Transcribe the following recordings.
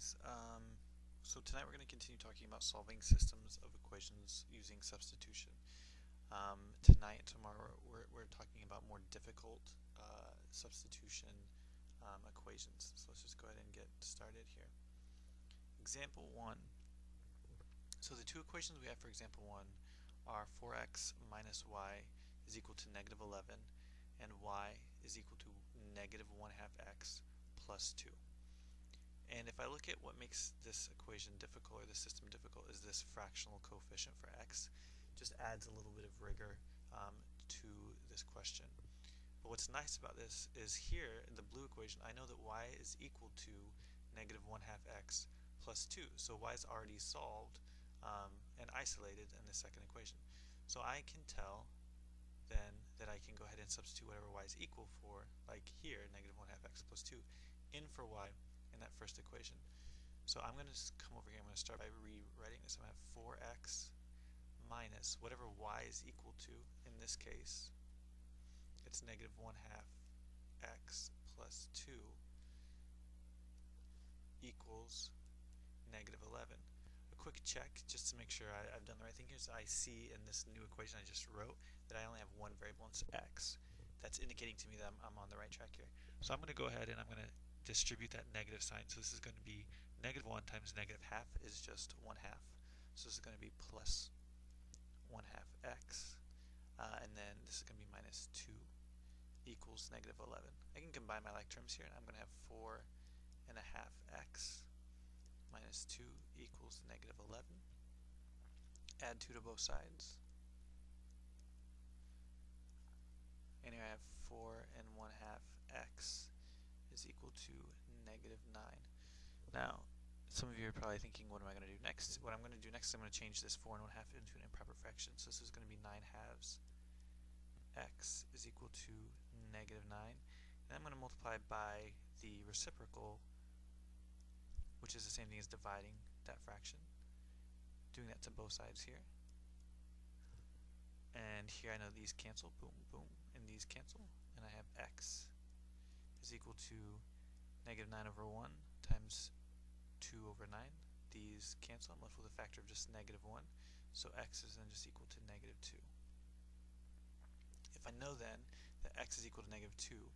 guys. So tonight we're going to continue talking about solving systems of equations using substitution. Tonight and tomorrow we're talking about more difficult substitution equations. So let's just go ahead and get started here. Example 1. So the two equations we have for example 1 are 4x minus y is equal to negative 11 and y is equal to negative 1/2 x plus 2. And if I look at what makes this equation difficult, or the system difficult, is this fractional coefficient for x. Just adds a little bit of rigor to this question. But what's nice about this is here in the blue equation, I know that y is equal to negative 1/2 x plus 2. So y is already solved and isolated in the second equation. So I can tell then that I can go ahead and substitute whatever y is equal for, like here, negative 1/2 x plus 2, in for y in that first equation. So I'm going to just come over here, I'm going to start by rewriting this. I'm going to have 4x minus whatever y is equal to. In this case, it's negative 1/2 x plus 2 equals negative 11. A quick check just to make sure I've done the right thing here. So I see in this new equation I just wrote that I only have one variable, and it's x. That's indicating to me that I'm on the right track here. So I'm going to go ahead and I'm going to distribute that negative sign. So this is going to be negative 1 times negative half is just 1/2. So this is going to be plus 1/2 x. And then this is going to be minus 2 equals negative 11. I can combine my like terms here, and I'm going to have 4 and a half x minus 2 equals negative 11. Add 2 to both sides. And here I have 4 and 1/2 x is equal to negative 9. Now, some of you are probably thinking, what am I going to do next? What I'm going to do next is I'm going to change this 4 and 1/2 into an improper fraction. So this is going to be 9/2 x is equal to negative 9. And I'm going to multiply by the reciprocal, which is the same thing as dividing that fraction. Doing that to both sides here. And here I know these cancel, boom, boom, and these cancel. And I have x is equal to negative 9 over 1 times 2 over 9. These cancel. I'm left with a factor of just negative 1. So x is then just equal to negative 2. If I know then that x is equal to negative 2,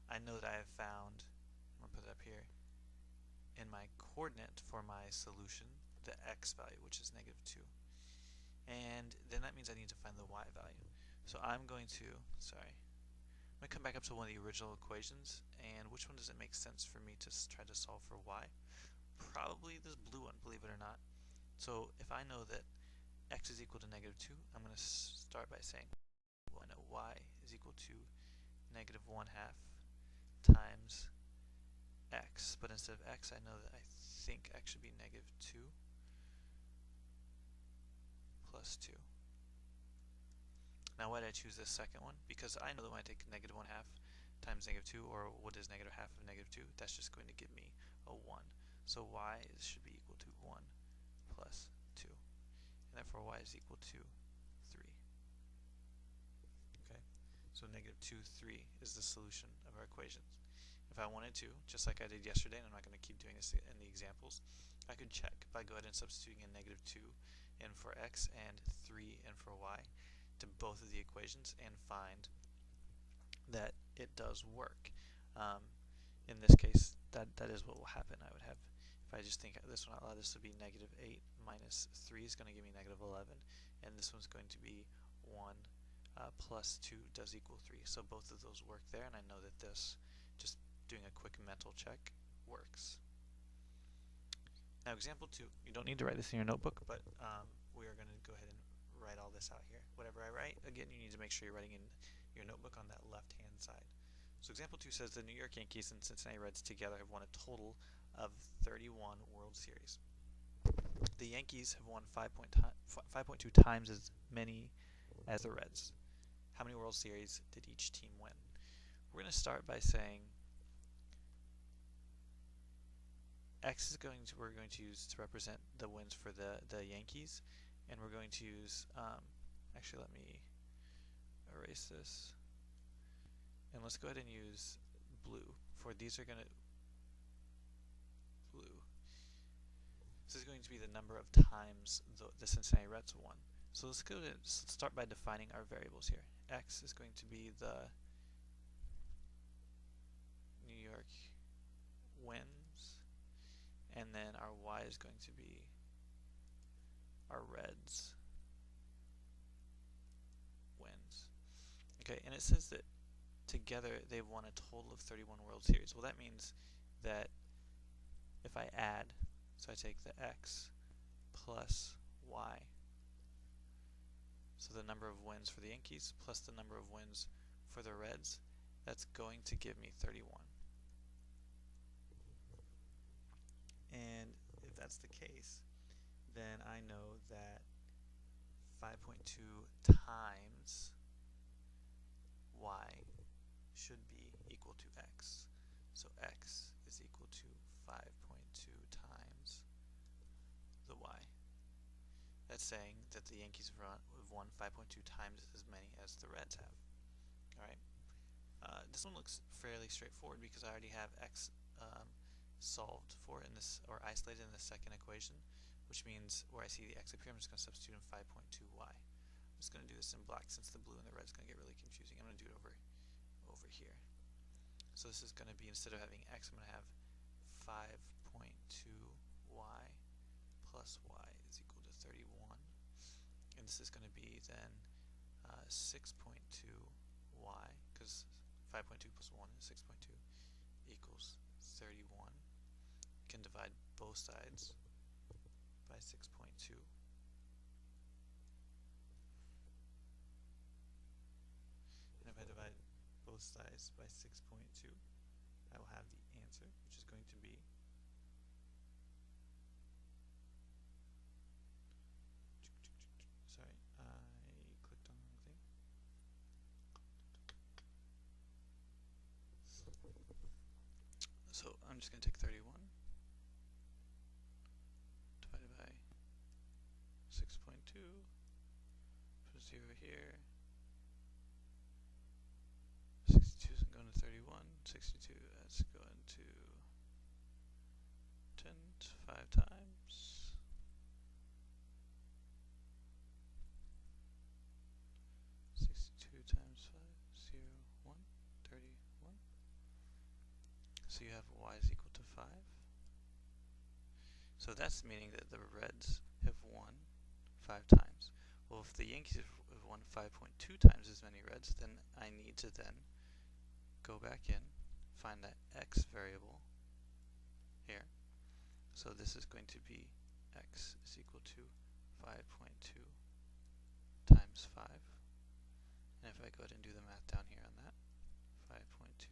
I know that I have found, I'm going to put it up here, in my coordinate for my solution, the x value, which is negative 2. And then that means I need to find the y value. So I'm going to come back up to one of the original equations, and which one does it make sense for me to try to solve for y? Probably this blue one, believe it or not. So if I know that x is equal to negative 2, I'm going to start by saying, well, I know y is equal to negative 1/2 times x, but instead of x, I know that I think x should be negative 2 plus 2. Now why did I choose this second one? Because I know that when I take negative 1/2 times negative 2, or what is negative half of negative 2, that's just going to give me a 1. So y should be equal to 1 plus 2. And therefore y is equal to 3. Okay? So negative 2, 3 is the solution of our equations. If I wanted to, just like I did yesterday, and I'm not going to keep doing this in the examples, I could check by go ahead and substituting in negative 2 in for x and 3 in for y to both of the equations and find that it does work. In this case, that is what will happen. I would have, if I just think this one out loud, this would be negative 8 minus 3 is going to give me negative 11, and this one's going to be 1 plus 2 does equal 3. So both of those work there, and I know that this, just doing a quick mental check, works. Now example 2, you don't need to write this in your notebook, but we are going to go ahead and write all this out here. Whatever I write, again, you need to make sure you're writing in your notebook on that left-hand side. So example 2 says the New York Yankees and Cincinnati Reds together have won a total of 31 World Series. The Yankees have won 5.2 times as many as the Reds. How many World Series did each team win? We're going to start by saying x is we're going to use to represent the wins for the Yankees, and we're going to use, actually let me erase this, and let's go ahead and use blue for these are going to, blue, going to be the number of times the Cincinnati Reds won. So let's start by defining our variables here. X is going to be the New York wins, and then our Y is going to be our Reds wins. Okay, and it says that together they've won a total of 31 World Series. Well, that means that if I add, so I take the X plus Y, so the number of wins for the Yankees plus the number of wins for the Reds, that's going to give me 31. And if that's the case, then I know that 5.2 times Y should be equal to X. So X is equal to 5.2 times the Y. That's saying that the Yankees have won 5.2 times as many as the Reds have. Alright. This one looks fairly straightforward because I already have X solved for in this, or isolated in the second equation, which means where I see the X up here, I'm just going to substitute in 5.2Y. I'm just going to do this in black since the blue and the red is going to get really confusing. I'm going to do it over here. So this is going to be, instead of having X, I'm going to have 5.2Y plus Y is equal to 31. And this is going to be then 6.2Y, because 5.2 plus 1 is 6.2, equals 31. You can divide both sides by 6.2. And if I divide both sides by 6.2, I will have the answer, which is going to be sorry, I clicked on the wrong thing. So I'm just going to take 31 divided by 6.2, put a 0 here. 62 isn't going to 31. 62, that's going to 10 5 times. 62 times 5, 0, 1, 31. So you have Y is equal to 5. So that's meaning that the Reds have won 5 times. Well, if the Yankees have won 5.2 times as many Reds, then I need to then go back in, find that X variable here. So this is going to be X is equal to 5.2 times 5. And if I go ahead and do the math down here on that, 5.2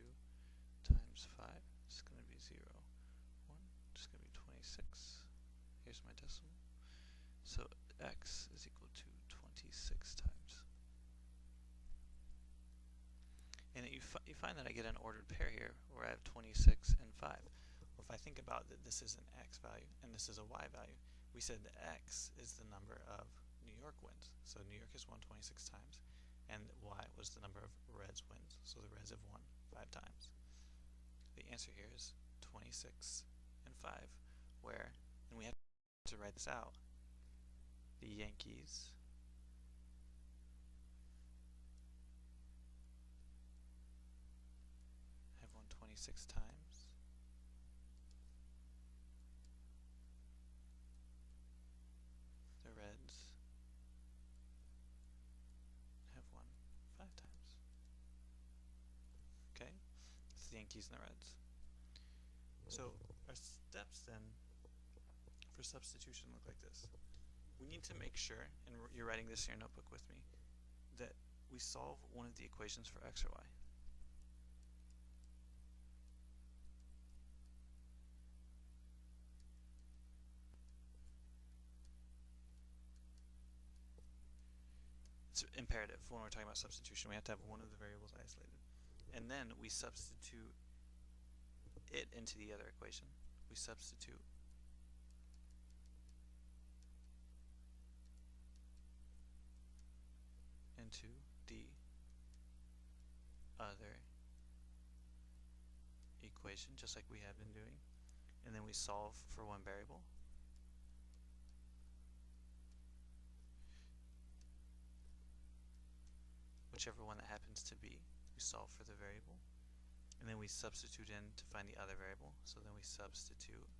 times 5 is going to be 0, 1, it's going to be 26. Here's my decimal. So X is equal to 26 times. And you find that I get an ordered pair here where I have 26 and 5. Well, if I think about that, this is an X value and this is a Y value. We said that X is the number of New York wins. So New York has won 26 times, and Y was the number of Reds wins. So the Reds have won 5 times. The answer here is 26 and 5, where, and we have to write this out, the Yankees have won 26 times. The Reds have won 5 times. Okay? It's the Yankees and the Reds. So our steps then for substitution look like this. We need to make sure, and you're writing this in your notebook with me, that we solve one of the equations for X or Y. It's imperative when we're talking about substitution. We have to have one of the variables isolated. And then we substitute it into the other equation. We substitute into the other equation, just like we have been doing. And then we solve for one variable. whichever one that happens to be. We solve for the variable, and then we substitute in to find the other variable. So then we substitute.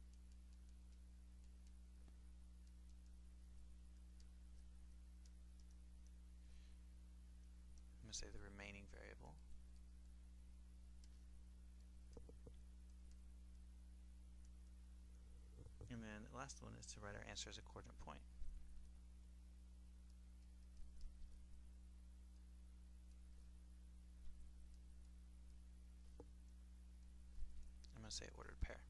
I'm going to say the remaining variable. And then the last one is to write our answer as a coordinate point. I'm going to say ordered pair.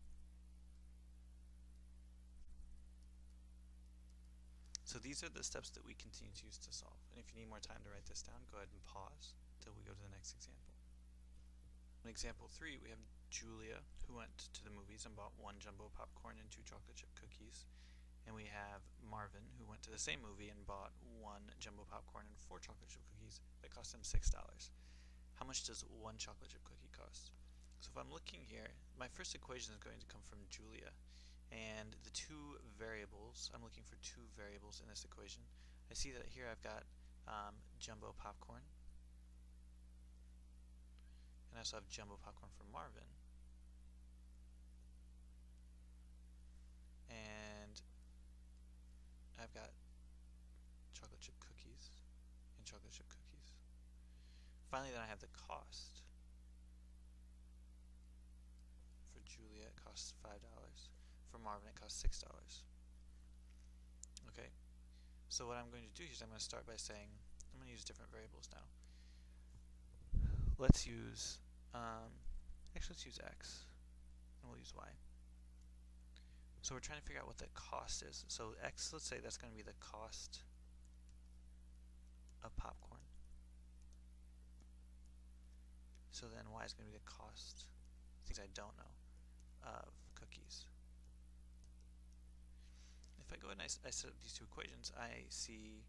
So these are the steps that we continue to use to solve. And if you need more time to write this down, go ahead and pause until we go to the next example. In example 3, we have Julia, who went to the movies and bought 1 jumbo popcorn and 2 chocolate chip cookies. And we have Marvin, who went to the same movie and bought 1 jumbo popcorn and 4 chocolate chip cookies that cost him $6. How much does 1 chocolate chip cookie cost? So if I'm looking here, my first equation is going to come from Julia. And the 2 variables, I'm looking for 2 variables in this equation. I see that here I've got jumbo popcorn. And I also have jumbo popcorn for Marvin. And I've got chocolate chip cookies and chocolate chip cookies. Finally, then I have the cost. For Julia, it costs $5. For Marvin, it costs $6. Okay, so what I'm going to do here is I'm going to start by saying, I'm going to use different variables now. Let's use, actually let's use x, and we'll use y. So we're trying to figure out what the cost is. So x, let's say that's going to be the cost of popcorn. So then y is going to be the cost, things I don't know, of cookies. If I go ahead and I set up these 2 equations, I see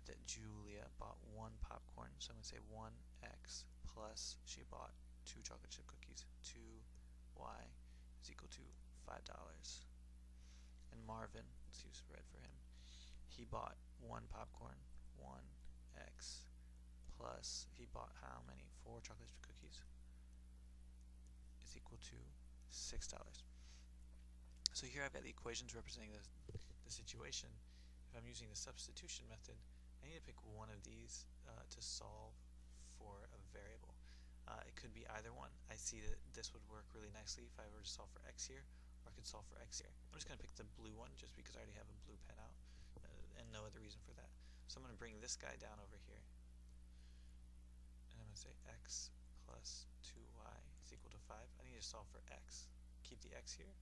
that Julia bought 1 popcorn, so I'm going to say 1x plus she bought 2 chocolate chip cookies, 2y is equal to $5. And Marvin, let's use red for him, he bought 1 popcorn, 1x plus he bought how many? 4 chocolate chip cookies is equal to $6. So here I've got the equations representing the situation. If I'm using the substitution method, I need to pick one of these to solve for a variable. It could be either one. I see that this would work really nicely if I were to solve for x here, or I could solve for x here. I'm just going to pick the blue one just because I already have a blue pen out, and no other reason for that. So I'm going to bring this guy down over here, and I'm going to say x plus 2y is equal to 5. I need to solve for x. Keep the x here,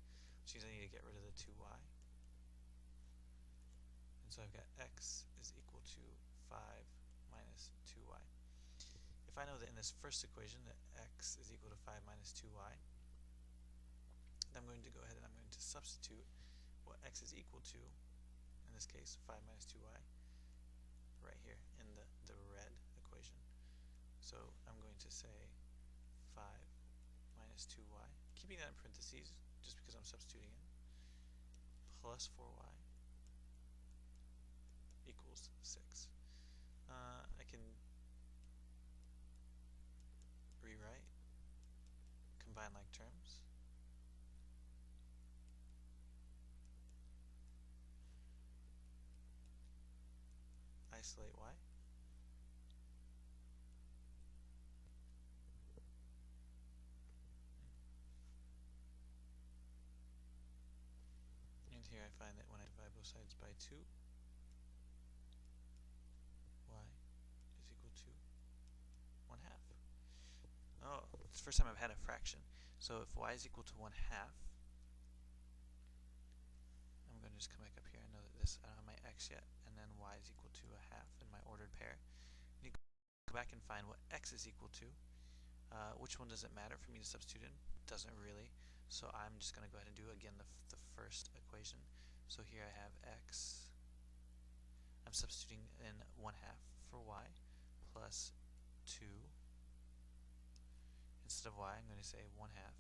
which means I need to get rid of the 2y. And so I've got x is equal to 5 minus 2y. If I know that in this first equation that x is equal to 5 minus 2y, then I'm going to go ahead and I'm going to substitute what x is equal to, in this case 5 minus 2y, right here in the red equation. So I'm going to say 5 minus 2y, keeping that in parentheses just because I'm substituting in, plus 4y equals 6. I can rewrite, combine like terms. Isolate y. And here I find that when I divide both sides by 2, y is equal to 1/2. Oh, it's the first time I've had a fraction. So if y is equal to 1/2, I'm going to just come back up here. I know that I don't have my x yet, and then y is equal to 1/2 in my ordered pair. I need to go back and find what x is equal to. Which one does it matter for me to substitute in? Doesn't really. So I'm just going to go ahead and do again the first equation. So here I have x. I'm substituting in 1/2 for y plus 2. Instead of y, I'm going to say 1/2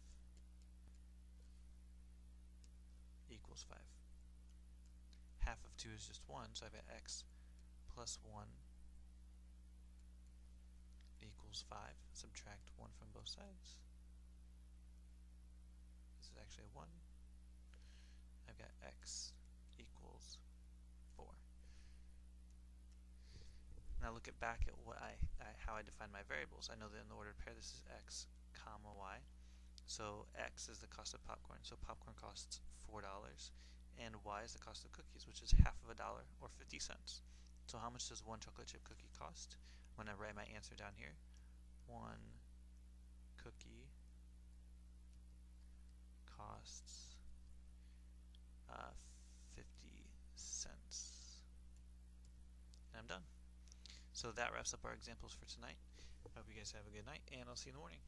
equals 5. Half of 2 is just 1, so I've got x plus 1 equals 5. Subtract 1 from both sides. This is actually a 1. I've got x equals 4. Now look back at what how I define my variables. I know that in the ordered pair this is x comma y. So x is the cost of popcorn, so popcorn costs $4, and y is the cost of cookies, which is half of $1 or 50 cents. So how much does one chocolate chip cookie cost? I'm going to write my answer down here. One cookie costs 50 cents. And I'm done. So that wraps up our examples for tonight. I hope you guys have a good night, and I'll see you in the morning.